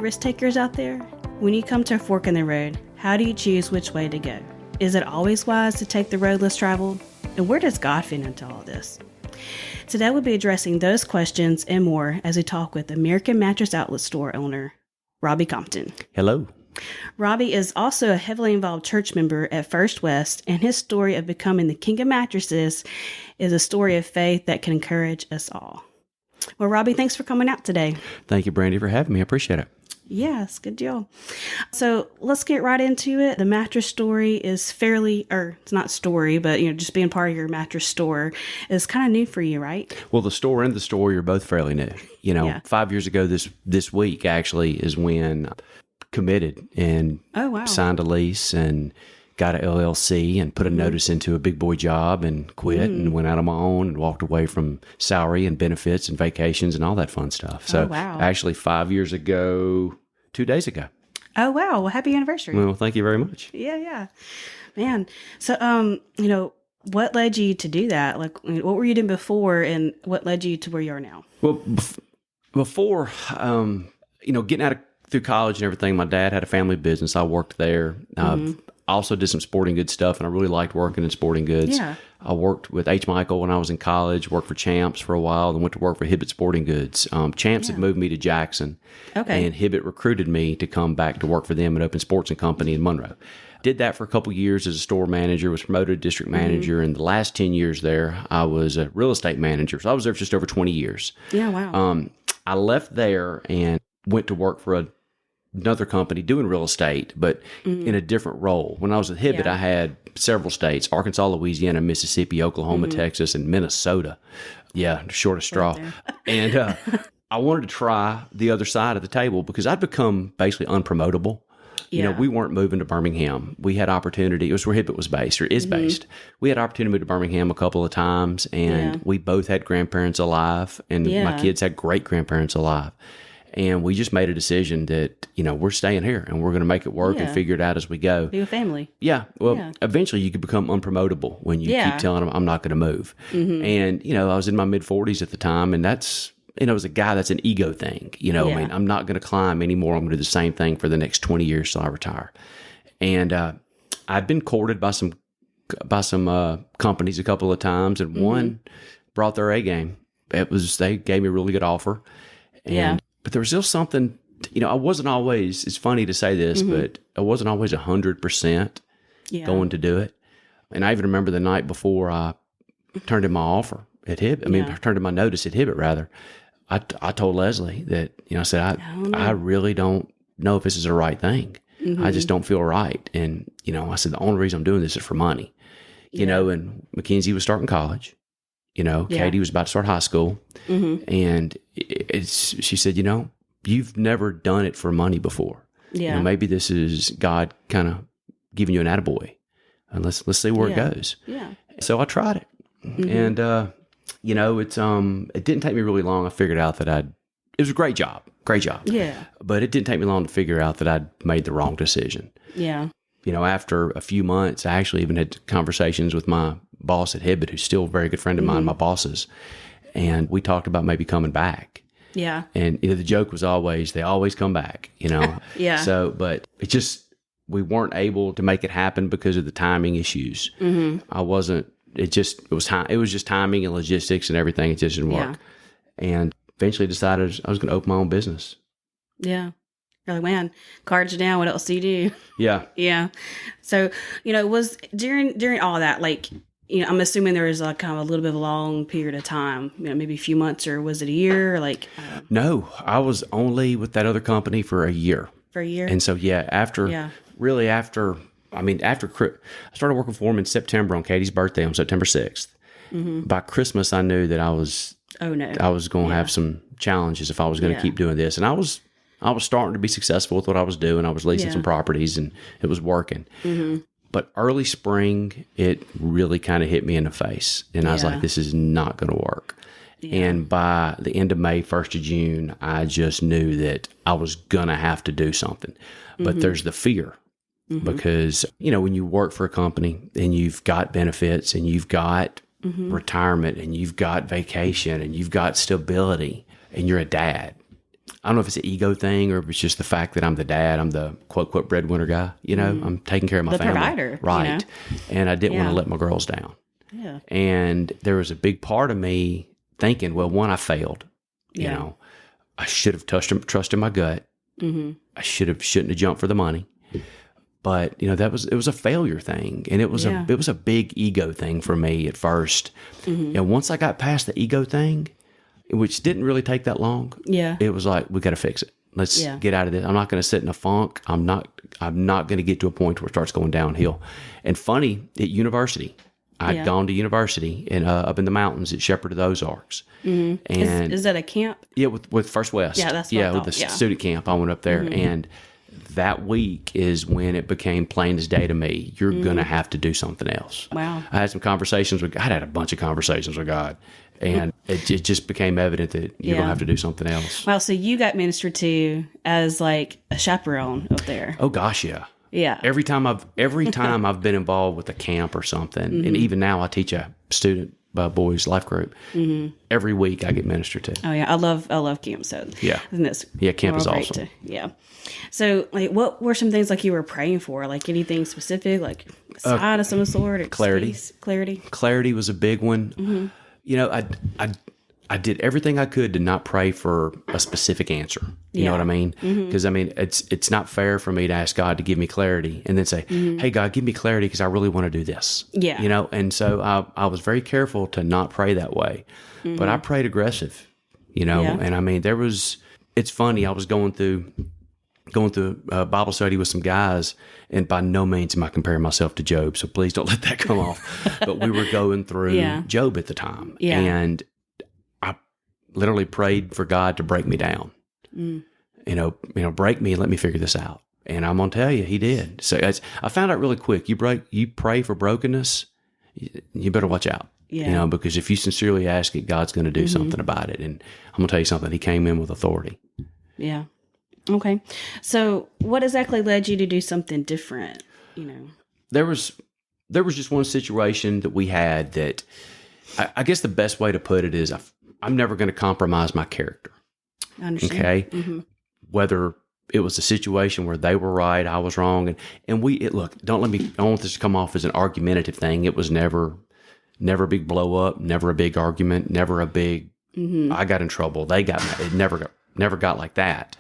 risk takers out there? When you come to a fork in the road, how do you choose which way to go? Is it always wise to take the road less traveled? And where does God fit into all this? Today we'll be addressing those questions and more as we talk with American Mattress Outlet store owner, Robby Compton. Hello. Robby is also a heavily involved church member at First West, and his story of becoming the king of mattresses is a story of faith that can encourage us all. Well, Robby, thanks for coming out today. Thank you, Brandy, for having me. I appreciate it. Yes, good deal. So let's get right into it. The mattress story is it's not story, but just being part of your mattress store is kind of new for you, right? Well, the store and the story are both fairly new. 5 years ago this week actually is when I committed and signed a lease and got an LLC and put a notice into a big boy job and quit and went out on my own and walked away from salary and benefits and vacations and all that fun stuff. So actually 5 years ago, 2 days ago. Oh, wow. Well, happy anniversary. Well, thank you very much. Yeah. Man. So, what led you to do that? Like, what were you doing before and what led you to where you are now? Well, before, getting out through college and everything, my dad had a family business. I worked there. I also did some sporting goods stuff, and I really liked working in sporting goods. Yeah. I worked with H. Michael when I was in college, worked for Champs for a while, then went to work for Hibbett Sporting Goods. Champs had moved me to Jackson, and Hibbett recruited me to come back to work for them at Open Sports and Company in Monroe. Did that for a couple years as a store manager, was promoted to district manager, and the last 10 years there, I was a real estate manager. So I was there for just over 20 years. Yeah, wow. I left there and went to work for another company doing real estate, but in a different role. When I was at Hibbett, I had several states: Arkansas, Louisiana, Mississippi, Oklahoma, Texas, and Minnesota. Yeah, short of straw. And I wanted to try the other side of the table because I'd become basically unpromotable. Yeah. We weren't moving to Birmingham. We had opportunity. It was where Hibbett was based, or is based. We had opportunity to move to Birmingham a couple of times, and we both had grandparents alive, and my kids had great grandparents alive. And we just made a decision that, we're staying here and we're going to make it work and figure it out as we go. Be a family. Yeah. Well, eventually you could become unpromotable when you keep telling them, I'm not going to move. And, I was in my mid-40s at the time, and that's, as a guy, that's an ego thing. I'm not going to climb anymore. I'm going to do the same thing for the next 20 years till I retire. And I'd been courted by some companies a couple of times, and one brought their A game. They gave me a really good offer. But there was still something, I wasn't always, it's funny to say this, but I wasn't always 100% going to do it. And I even remember the night before I turned in my offer at Hibbett, I turned in my notice at Hibbett, rather. I told Leslie that, I said, I really don't know if this is the right thing. I just don't feel right. And, I said, the only reason I'm doing this is for money. And Mackenzie was starting college. Katie was about to start high school, and she said, you've never done it for money before. Yeah. Maybe this is God kind of giving you an attaboy, and let's see where it goes. Yeah. So I tried it, and it didn't take me really long. I figured out that it was a great job. Yeah. But it didn't take me long to figure out that I'd made the wrong decision. Yeah. After a few months, I actually even had conversations with my boss at Hibbett, who's still a very good friend of mine, my bosses. And we talked about maybe coming back. Yeah. And the joke was always, they always come back, Yeah. So, but it just, we weren't able to make it happen because of the timing issues. It was just timing and logistics and everything. It just didn't work. And eventually decided I was going to open my own business. Yeah. You're like, man, cards are down. What else do you do? Yeah. Yeah. So, was during all that, I'm assuming there was kind of a little bit of a long period of time, maybe a few months, or was it a year? No, I was only with that other company for a year. For a year? And so, after I started working for him in September on Katie's birthday on September 6th. By Christmas, I knew that I was going to have some challenges if I was going to keep doing this. And I was starting to be successful with what I was doing. I was leasing some properties, and it was working. But early spring, it really kind of hit me in the face. And I was like, this is not going to work. Yeah. And by the end of May, 1st of June, I just knew that I was going to have to do something. But there's the fear. Because, when you work for a company and you've got benefits and you've got retirement and you've got vacation and you've got stability and you're a dad, I don't know if it's an ego thing or if it's just the fact that I'm the dad. I'm the quote, quote, breadwinner guy. I'm taking care of my family. The provider. Right. And I didn't want to let my girls down. Yeah. And there was a big part of me thinking, well, one, I failed. I should have trusted my gut. I shouldn't have jumped for the money. But it was a failure thing, and it was a big ego thing for me at first. And once I got past the ego thing, which didn't really take that long, it was like, we got to fix it. Let's get out of this. I'm not going to sit in a funk. I'm not going to get to a point where it starts going downhill. And funny, at university, I'd gone to university up in the mountains at Shepherd of the Ozarks. And is that a camp? Yeah, with First West. Yeah, that's what I thought. With the student camp. I went up there, and that week is when it became plain as day to me. You're going to have to do something else. Wow. I had some conversations with God. I had a bunch of conversations with God, and it just became evident that you're going to have to do something else. Wow. So you got ministered to as like a chaperone up there. Oh gosh, yeah. Yeah. Every time I've been involved with a camp or something, and even now I teach a student boys life group. Every week I get ministered to. Oh yeah, I love camp. So camp is awesome. So like, what were some things like you were praying for? Like anything specific, like sign of some sort? Clarity was a big one. I did everything I could to not pray for a specific answer. You know what I mean? Because it's not fair for me to ask God to give me clarity and then say, "Hey, God, give me clarity because I really want to do this." Yeah. And so I was very careful to not pray that way, but I prayed aggressive. And it's funny. I was going through a Bible study with some guys, and by no means am I comparing myself to Job, so please don't let that come off. But we were going through Job at the time, and I literally prayed for God to break me down. Break me and let me figure this out. And I'm gonna tell you, He did. So I found out really quick. You pray for brokenness, you better watch out. Because if you sincerely ask it, God's going to do something about it. And I'm gonna tell you something. He came in with authority. Yeah. Okay. So what exactly led you to do something different? There was just one situation that we had that I guess the best way to put it is I'm never going to compromise my character. I understand. Okay. Whether it was a situation where they were right, I was wrong. And I don't want this to come off as an argumentative thing. It was never a big blow up, never a big argument, never a big, I got in trouble. They got mad. It never got like that.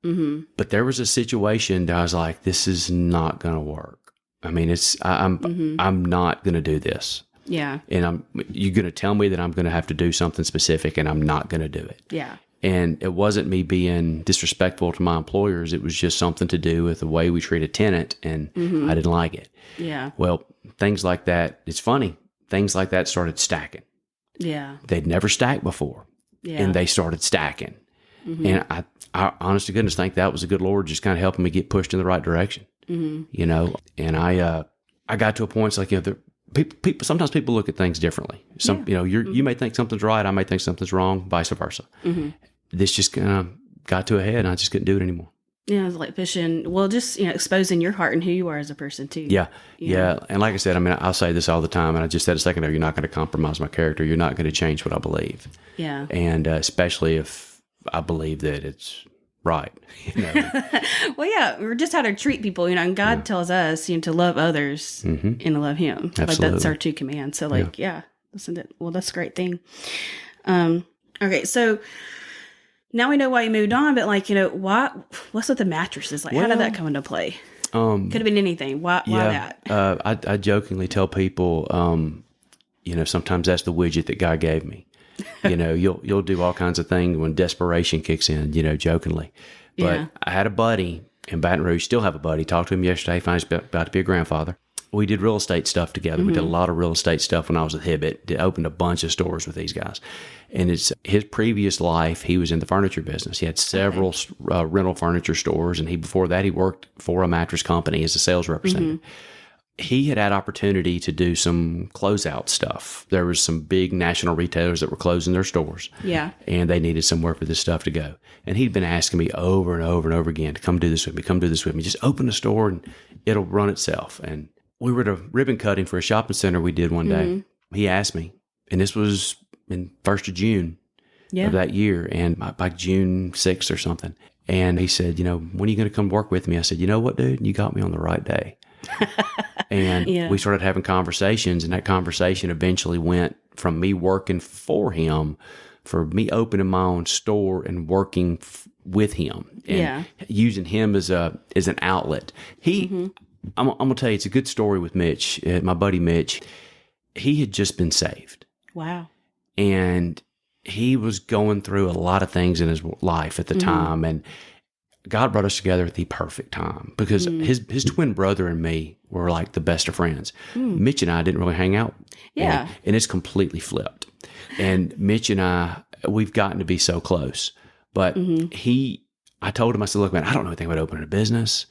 But there was a situation that I was like, this is not going to work. I'm not going to do this. Yeah. And you're going to tell me that I'm going to have to do something specific, and I'm not going to do it. Yeah. And it wasn't me being disrespectful to my employers. It was just something to do with the way we treat a tenant, and I didn't like it. Yeah. Well, things like that, it's funny. Things like that started stacking. Yeah. They'd never stacked before. Yeah. And they started stacking. And I honest to goodness, think that was the good Lord just kind of helping me get pushed in the right direction. And I got to a point, it's like, people, sometimes people look at things differently. You may think something's right. I may think something's wrong, vice versa. This just kind of got to a head, and I just couldn't do it anymore. Yeah, it's like just exposing your heart and who you are as a person too. Yeah. And like I said, I'll say this all the time, and I just said a second ago, you're not going to compromise my character. You're not going to change what I believe. Yeah. And especially if I believe that it's right. Well, yeah, we're just how to treat people, and God tells us, to love others and to love Him. Absolutely. Like that's our two commands. So that's a great thing. Okay, so now we know why you moved on, but what's with the mattresses? Like, how did that come into play? Could have been anything. Why that? I jokingly tell people, sometimes that's the widget that God gave me. You'll do all kinds of things when desperation kicks in, jokingly. But I had a buddy in Baton Rouge, still have a buddy, talked to him yesterday, finally he's about to be a grandfather. We did real estate stuff together. We did a lot of real estate stuff when I was at Hibbett. Opened a bunch of stores with these guys. And it's his previous life, he was in the furniture business. He had several rental furniture stores, and before that he worked for a mattress company as a sales representative. He had opportunity to do some closeout stuff. There was some big national retailers that were closing their stores. Yeah. And they needed somewhere for this stuff to go. And he'd been asking me over and over and over again to come do this with me. Just open a store and it'll run itself. And we were at a ribbon cutting for a shopping center we did one day. He asked me, and this was in 1st of June, of that year, and by June 6th or something. And he said, when are you going to come work with me? I said, you know what, dude? You got me on the right day. And we started having conversations, and that conversation eventually went from me working for him, for me opening my own store and working with him, and using him as an outlet. I'm going to tell you, it's a good story with Mitch, my buddy Mitch. He had just been saved. Wow. And he was going through a lot of things in his life at the time, and God brought us together at the perfect time, because his twin brother and me were like the best of friends. Mitch and I didn't really hang out. Yeah. And it's completely flipped. And Mitch and I, we've gotten to be so close. But I told him, I said, look, man, I don't know anything about opening a business.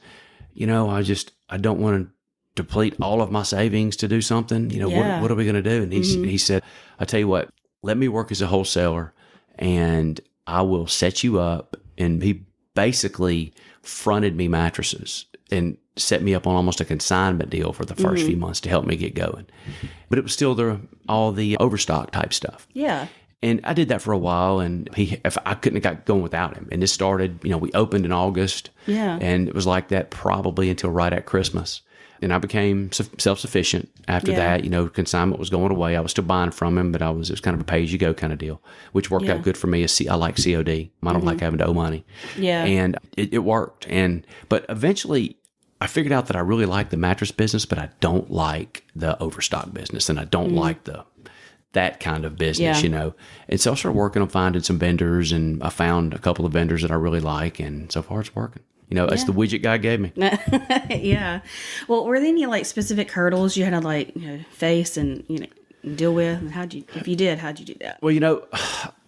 I don't want to deplete all of my savings to do something. What are we going to do? And he said, I tell you what, let me work as a wholesaler, and I will set you up. And he basically fronted me mattresses and set me up on almost a consignment deal for the first few months to help me get going. But it was still all the overstock type stuff. Yeah. And I did that for a while, and I couldn't have got going without him. And this started, we opened in August. Yeah. And it was like that probably until right at Christmas. And I became self-sufficient after that. Consignment was going away. I was still buying from him, but it was kind of a pay-as-you-go kind of deal, which worked out good for me. I like COD. I don't like having to owe money. Yeah. And it worked. But eventually I figured out that I really like the mattress business, but I don't like the overstock business, and I don't like that kind of business, And so I started working on finding some vendors, and I found a couple of vendors that I really like, and so far it's working. It's the widget guy gave me. Yeah. Well, were there any specific hurdles you had to face and deal with? And if you did, how'd you do that? Well,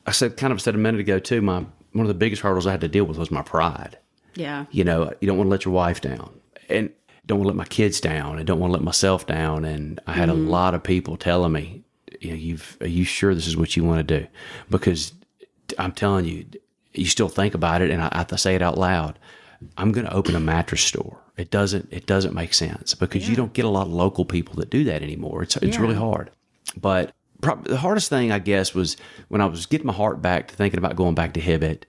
I said a minute ago too. One of the biggest hurdles I had to deal with was my pride. Yeah. You don't want to let your wife down, and don't want to let my kids down, and don't want to let myself down. And I had a lot of people telling me, are you sure this is what you want to do? Because I'm telling you, you still think about it, and I say it out loud. I'm going to open a mattress store. It doesn't make sense, because you don't get a lot of local people that do that anymore. It's really hard. But the hardest thing, I guess, was when I was getting my heart back to thinking about going back to Hibbett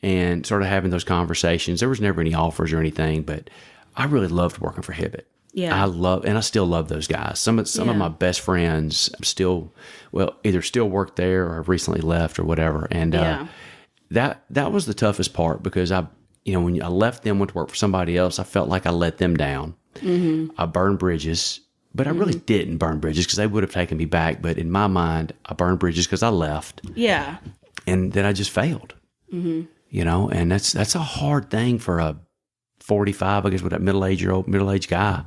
and sort of having those conversations. There was never any offers or anything, but I really loved working for Hibbett. Yeah. I still love those guys. Some of my best friends either still work there or have recently left or whatever. And that was the toughest part, because when I left them, went to work for somebody else, I felt like I let them down. I burned bridges, but I really didn't burn bridges, because they would have taken me back. But in my mind, I burned bridges because I left. Yeah. And then I just failed. And that's a hard thing for a 45, I guess, with that middle-aged guy,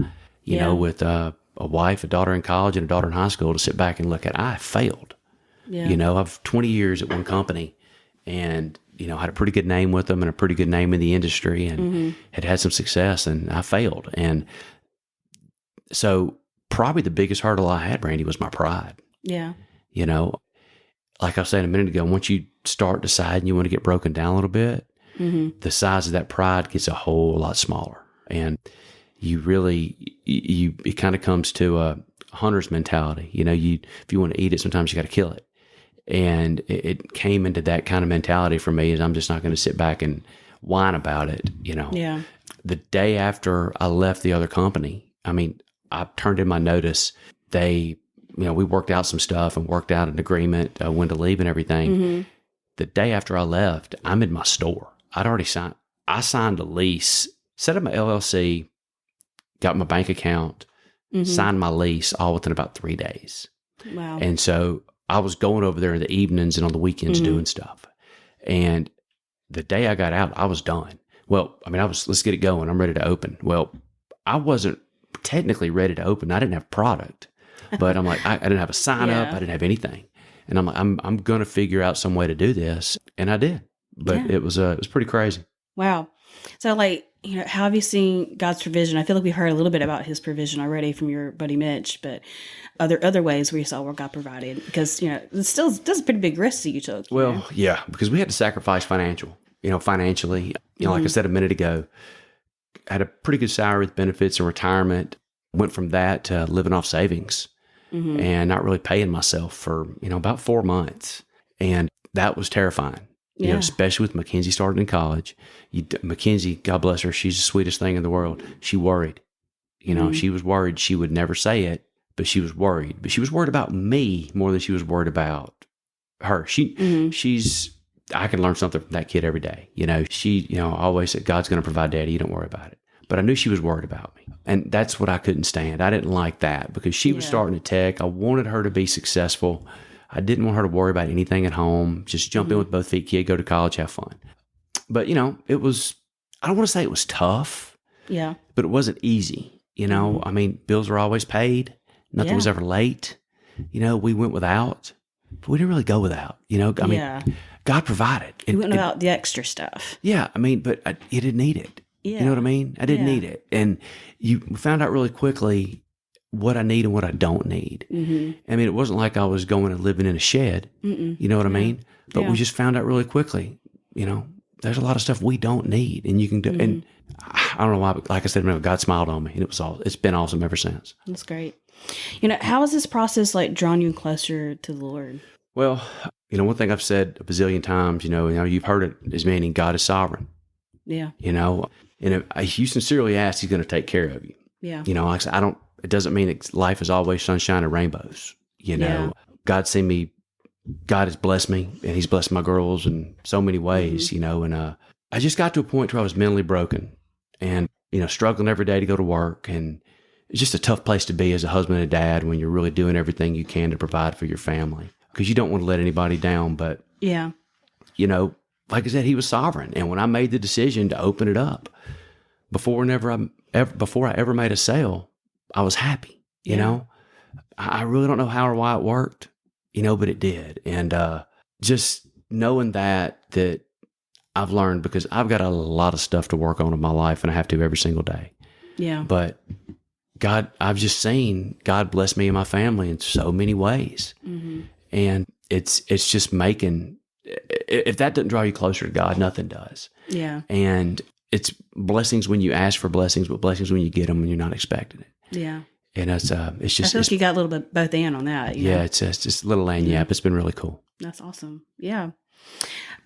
with a wife, a daughter in college, and a daughter in high school, to sit back and look at. I failed. Yeah. I've 20 years at one company, and had a pretty good name with them and a pretty good name in the industry, and had some success, and I failed. And so probably the biggest hurdle I had, Brandy, was my pride. Yeah. Like I was saying a minute ago, once you start deciding you want to get broken down a little bit, the size of that pride gets a whole lot smaller. And you really, it kind of comes to a hunter's mentality. If you want to eat it, sometimes you got to kill it. And it came into that kind of mentality for me, is I'm just not going to sit back and whine about it, Yeah. The day after I left the other company, I turned in my notice. We worked out some stuff and worked out an agreement, when to leave and everything. The day after I left, I'm in my store. I signed a lease, set up my LLC, got my bank account, signed my lease, all within about 3 days. Wow. And so I was going over there in the evenings and on the weekends doing stuff. And the day I got out, I was done. Well, let's get it going. I'm ready to open. Well, I wasn't technically ready to open. I didn't have product, but I'm like, I didn't have a sign up. I didn't have anything. And I'm like, I'm going to figure out some way to do this. And I did, but it was pretty crazy. Wow. So how have you seen God's provision? I feel like we've heard a little bit about his provision already from your buddy Mitch, but other ways where you saw where God provided, because, it's still a pretty big risk that you took. Well, yeah, because we had to sacrifice financially, like I said a minute ago, I had a pretty good salary with benefits and retirement, went from that to living off savings and not really paying myself for, about 4 months. And that was terrifying. You know, especially with Mackenzie starting in college. Mackenzie, God bless her, she's the sweetest thing in the world. She worried. You know, she was worried. She would never say it, but she was worried. But she was worried about me more than she was worried about her. She's, I can learn something from that kid every day. You know, she, always said, God's going to provide, Daddy. You don't worry about it. But I knew she was worried about me. And that's what I couldn't stand. I didn't like that because she was starting to tech. I wanted her to be successful. I didn't want her to worry about anything at home. Just jump in with both feet, kid, go to college, have fun. But, it was, I don't want to say it was tough. Yeah. But it wasn't easy. I mean, bills were always paid. Nothing was ever late. We went without, but we didn't really go without. God provided. We went without the extra stuff. Yeah. I mean, but you didn't need it. Yeah. You know what I mean? I didn't need it. And you found out really quickly what I need and what I don't need. I mean, it wasn't like I was going and living in a shed. You know what I mean? But we just found out really quickly, there's a lot of stuff we don't need, and you can do. And I don't know why, but like I said, God smiled on me, and it's been awesome ever since. That's great. How has this process drawn you close?er to the Lord? Well, one thing I've said a bazillion times, you've heard it, is meaning God is sovereign. Yeah. And if you sincerely ask, He's going to take care of you. Yeah. Like I said, it doesn't mean that life is always sunshine and rainbows. God has blessed me, and He's blessed my girls in so many ways, and I just got to a point where I was mentally broken and, struggling every day to go to work. And it's just a tough place to be as a husband and a dad when you're really doing everything you can to provide for your family, because you don't want to let anybody down. But, like I said, He was sovereign. And when I made the decision to open it up, before I ever made a sale, I was happy. I really don't know how or why it worked, but it did. And just knowing that I've learned, because I've got a lot of stuff to work on in my life, and I have to every single day. Yeah. But I've just seen God bless me and my family in so many ways. And it's just making, if that doesn't draw you closer to God, nothing does. Yeah. And it's blessings when you ask for blessings, but blessings when you get them when you're not expecting it. Yeah. And it's just, I feel like you got a little bit both in on that. Yeah. It's just a little lagniappe. It's been really cool. That's awesome. Yeah.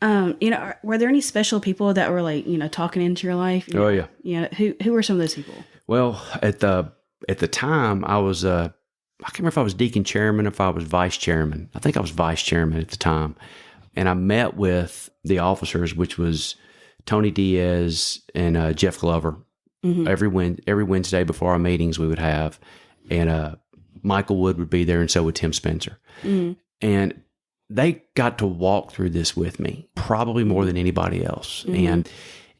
Were there any special people that were talking into your life? Oh yeah. Who were some of those people? Well, at the time I was, I can't remember if I was deacon chairman, if I was vice chairman. I think I was vice chairman at the time. And I met with the officers, which was Tony Diaz and Jeff Glover. Every Wednesday before our meetings we would have, and Michael Wood would be there, and so would Tim Spencer. And they got to walk through this with me, probably more than anybody else. And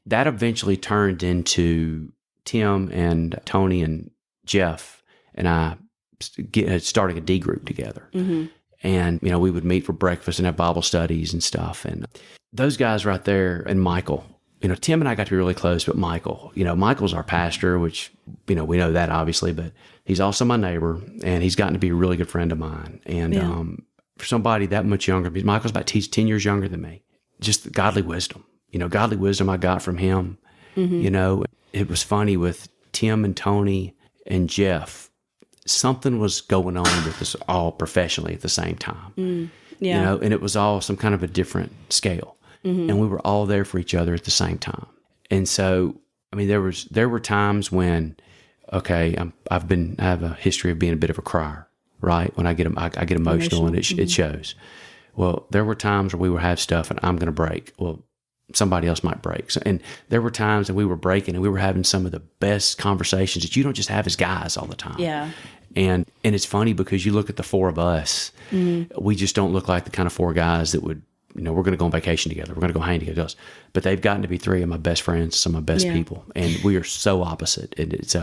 that eventually turned into Tim and Tony and Jeff and I starting a D group together. And, we would meet for breakfast and have Bible studies and stuff. And those guys right there, and Michael, Tim and I got to be really close, but Michael's our pastor, which, we know that obviously, but he's also my neighbor, and he's gotten to be a really good friend of mine. And for somebody that much younger, Michael's about 10 years younger than me, just godly wisdom, godly wisdom I got from him. It was funny with Tim and Tony and Jeff. Something was going on with us all professionally at the same time, and it was all some kind of a different scale. And we were all there for each other at the same time. And so, there were times when, okay, I have a history of being a bit of a crier, right? When I get emotional and it shows. Well, there were times where we would have stuff and I'm going to break. Well, somebody else might break. So, and there were times that we were breaking and we were having some of the best conversations that you don't just have as guys all the time. Yeah. And it's funny because you look at the four of us, we just don't look like the kind of four guys that would, we're going to go on vacation together. We're going to go hang together. But they've gotten to be three of my best friends, some of my best people. And we are so opposite. And it's,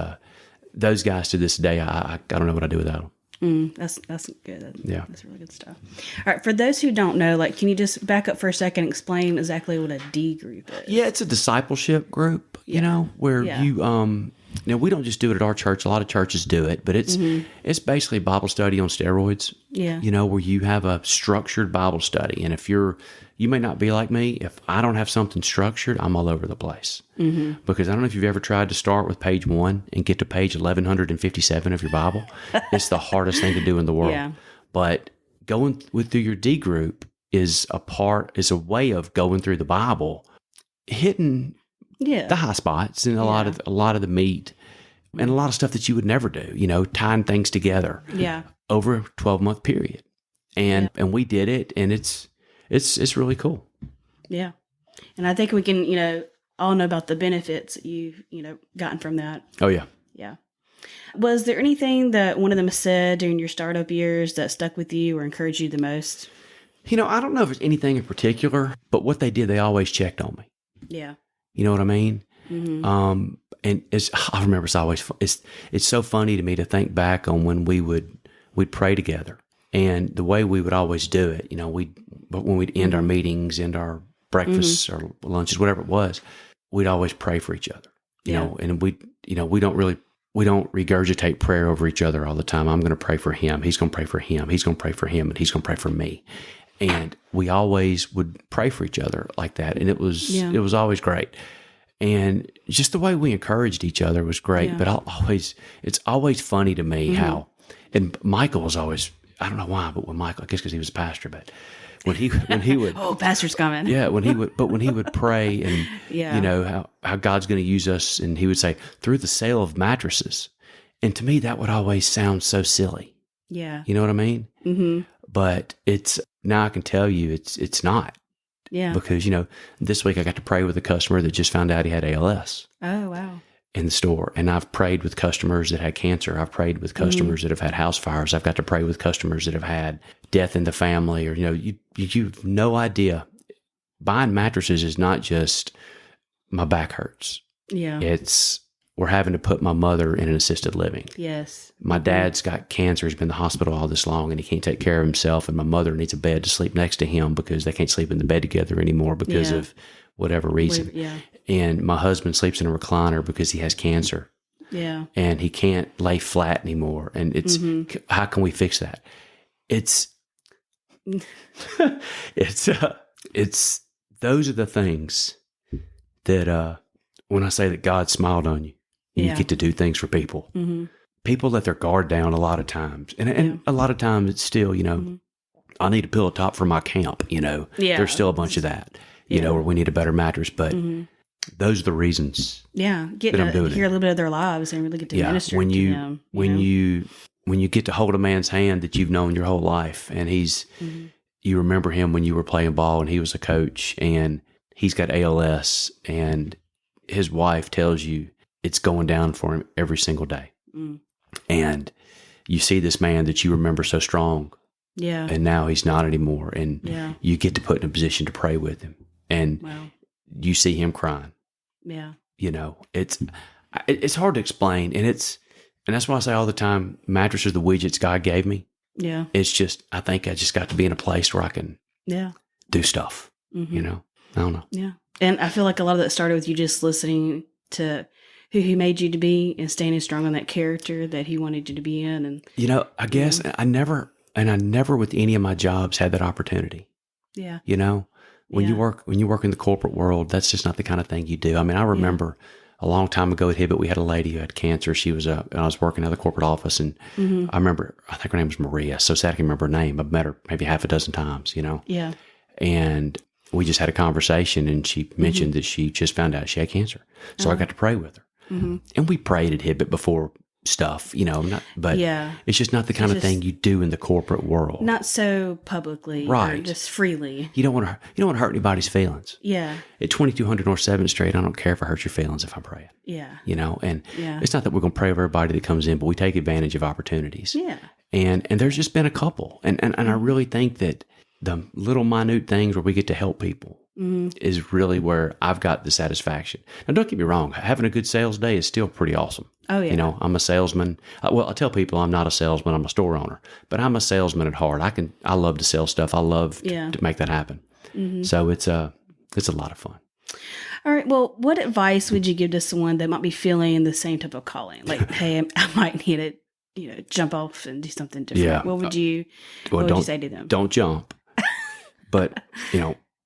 those guys to this day, I don't know what I'd do without them. That's good. That's really good stuff. All right. For those who don't know, can you just back up for a second and explain exactly what a D group is? Yeah, it's a discipleship group, where you, we don't just do it at our church. A lot of churches do it, but it's basically Bible study on steroids. Yeah. Where you have a structured Bible study. And if you may not be like me, if I don't have something structured, I'm all over the place. Because I don't know if you've ever tried to start with page 1 and get to page 1157 of your Bible. It's the hardest thing to do in the world. Yeah. But going through your D group, is a way of going through the Bible, hitting the high spots and a lot of the meat and a lot of stuff that you would never do, tying things together over a 12-month period. And we did it, and it's really cool. Yeah. And I think we can, all know about the benefits that you've, gotten from that. Oh, yeah. Yeah. Was there anything that one of them said during your startup years that stuck with you or encouraged you the most? I don't know if it's anything in particular, but what they did, they always checked on me. Yeah. You know what I mean? Mm-hmm. And I remember it's so funny to me to think back on when we'd pray together, and the way we would always do it. When we'd end our meetings, end our breakfasts or lunches, whatever it was, we'd always pray for each other. And we don't regurgitate prayer over each other all the time. I'm going to pray for him. He's going to pray for him. He's going to pray for him, and he's going to pray for me. And we always would pray for each other like that. And it was always great. And just the way we encouraged each other was great. But it's always funny to me how, and Michael was always, I don't know why, but when Michael, I guess because he was a pastor, but when he would, oh, pastor's coming. Yeah. When he would pray and, how God's going to use us. And he would say through the sale of mattresses. And to me, that would always sound so silly. Yeah. You know what I mean? Mm-hmm. But now I can tell you it's not. Yeah. Because, this week I got to pray with a customer that just found out he had ALS. Oh, wow. In the store. And I've prayed with customers that had cancer. I've prayed with customers that have had house fires. I've got to pray with customers that have had death in the family, or, you've no idea. Buying mattresses is not just my back hurts. Yeah. We're having to put my mother in an assisted living. Yes. My dad's got cancer. He's been in the hospital all this long, and he can't take care of himself. And my mother needs a bed to sleep next to him because they can't sleep in the bed together anymore because of whatever reason. And my husband sleeps in a recliner because he has cancer. Yeah. And he can't lay flat anymore. And how can we fix that? It's those are the things that, when I say that God smiled on you, and you get to do things for people. Mm-hmm. People let their guard down a lot of times. And a lot of times it's still, I need a pillow top for my camp, There's still a bunch of that, or we need a better mattress. But those are the reasons get that I'm doing hear a little bit of their lives and really get to minister when you, to them. When you get to hold a man's hand that you've known your whole life, and you remember him when you were playing ball and he was a coach, and he's got ALS, and his wife tells you it's going down for him every single day. And you see this man that you remember so strong. Yeah. And now he's not anymore. And you get to put in a position to pray with him. And you see him crying. Yeah. It's hard to explain. And that's why I say all the time, mattress are the widgets God gave me. Yeah. It's just, I think I just got to be in a place where I can do stuff. I don't know. Yeah. And I feel like a lot of that started with you just listening to who he made you to be and standing strong on that character that he wanted you to be in. And I guess I never with any of my jobs had that opportunity. Yeah. When you work in the corporate world, that's just not the kind of thing you do. I mean, I remember a long time ago at Hibbett, we had a lady who had cancer. She was and I was working at the corporate office, and I remember, I think her name was Maria. So sad I can remember her name. I've met her maybe half a dozen times, Yeah. And we just had a conversation, and she mentioned that she just found out she had cancer. So I got to pray with her. And we prayed at Hibbett before stuff, it's just not the kind of thing you do in the corporate world. Not so publicly, right? Or just freely. You don't want to hurt anybody's feelings. Yeah. At 2200 North 7th Street, I don't care if I hurt your feelings if I'm praying. Yeah. And it's not that we're going to pray over everybody that comes in, but we take advantage of opportunities. Yeah. And there's just been a couple, and I really think that the little minute things where we get to help people is really where I've got the satisfaction. Now, don't get me wrong. Having a good sales day is still pretty awesome. Oh, yeah. I'm a salesman. I tell people I'm not a salesman. I'm a store owner. But I'm a salesman at heart. I love to sell stuff. I love to make that happen. So it's a lot of fun. All right. Well, what advice would you give to someone that might be feeling the same type of calling? Like, hey, I might need to jump off and do something different. Yeah. What would you say to them? Don't jump. But,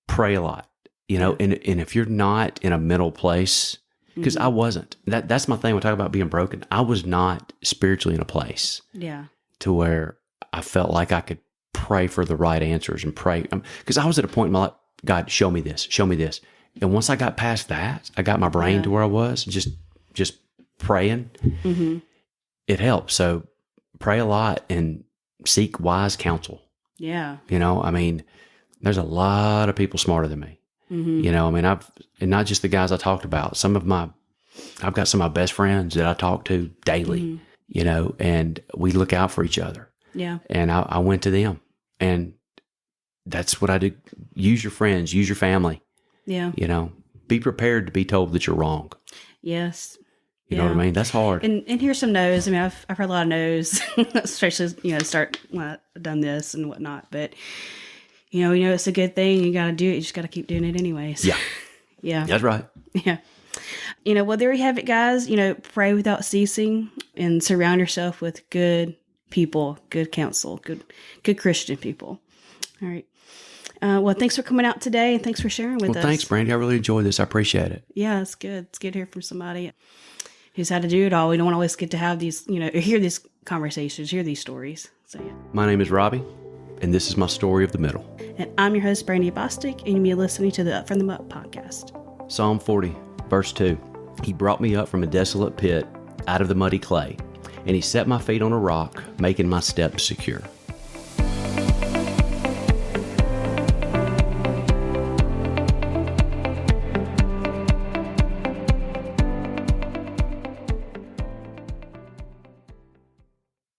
pray a lot, and if you're not in a mental place, because I wasn't, that's my thing when I talk about being broken. I was not spiritually in a place to where I felt like I could pray for the right answers and pray. Because I was at a point in my life, God, show me this, show me this. And once I got past that, I got my brain to where I was, just praying. Mm-hmm. It helps. So pray a lot and seek wise counsel. Yeah. There's a lot of people smarter than me. Mm-hmm. And not just the guys I talked about. I've got some of my best friends that I talk to daily, and we look out for each other. Yeah. And I went to them, and that's what I do. Use your friends, use your family. Yeah. Be prepared to be told that you're wrong. Yes. You know what I mean? That's hard. And here's some no's. I've heard a lot of no's, especially, start when I've done this and whatnot. But, it's a good thing. You got to do it. You just got to keep doing it anyways. Yeah. Yeah. That's right. Yeah. Well, there you have it, guys. Pray without ceasing and surround yourself with good people, good counsel, good Christian people. All right. Well, thanks for coming out today, and thanks for sharing with us. Well, thanks, Brandy. I really enjoyed this. I appreciate it. Yeah, it's good. It's good to hear from somebody who's had to do it all. We don't always get to have these, hear these conversations, hear these stories. So, yeah. My name is Robby, and this is my story of the middle. And I'm your host, Brandy Bostic, and you'll be listening to the Up From the Muck podcast. Psalm 40, verse 2. He brought me up from a desolate pit, out of the muddy clay, and he set my feet on a rock, making my steps secure.